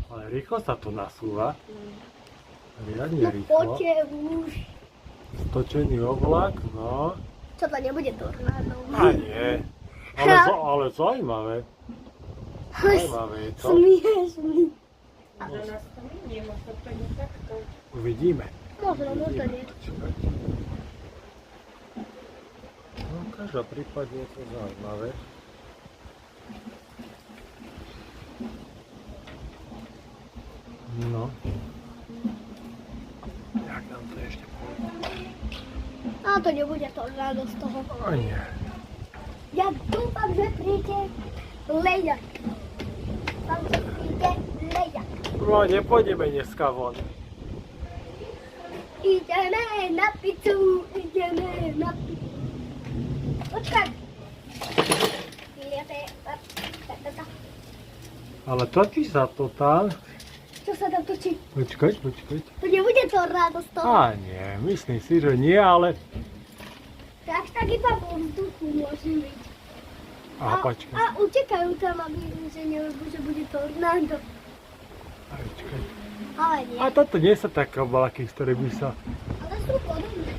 Ale rýchlo sa to nasúva. Riadne No rýchlo. poďte už. Stočený oblak, no. Čo to nebude tornádo? A nie. Ale zaujímavé. Zaujímavé je to. Smiešný. A za nás to minie, možno to nie takto. Uvidíme. Možno to nie. Počkajte. No, v každom prípade je to zaujímavé. No. Jak nám to ešte pôjde? A to nebude tornádo z toho. A nie. Ja dúfam, že príde lejak. Dúfam, že príde lejak. No, nepôjdeme dneska von. Ideme na pizzu, ideme na pizzu. Počkaj. Ale točí sa to tam. Čo sa tam točí? Počkať. To nebude tornádo z toho. A nie, myslím si, že nie, ale... Tak iba vo vzduchu môže byť. Aha, počkaj. A utekajú tam, aby že bude tornádo. Počkaj. Ale nie. A toto nie sú také oblaky, z ktorých by sa... Ale sú podobné.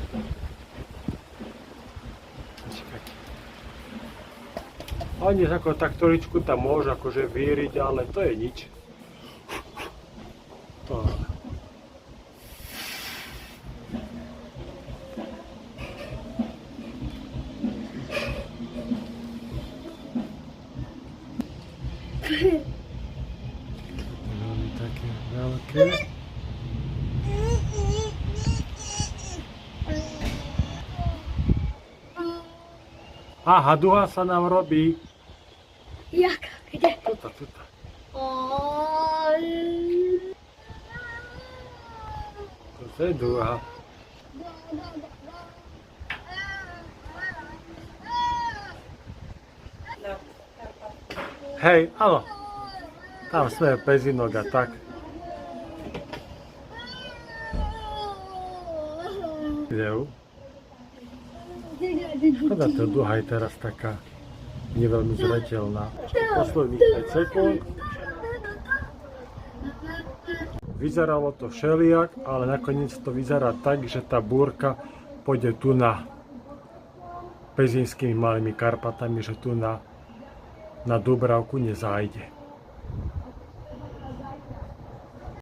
Počkaj. Oni ako tak trošičku tam môžu akože víriť, ale to je nič. To... Veľmi také veľké. Aha, duha sa nám robí. Jaká? Kde? Tuto. To je duha. Hej, áno. Tam sme pezinok a tak. Ideu. Škoda, tá duha je teraz taká neveľmi zreteľná. Posledných 5 sekúnd. Vyzeralo to všelijak, ale nakoniec to vyzerá tak, že tá búrka pôjde tu na Pezinskými Malými Karpatami, že tu na Dúbravku nezájde.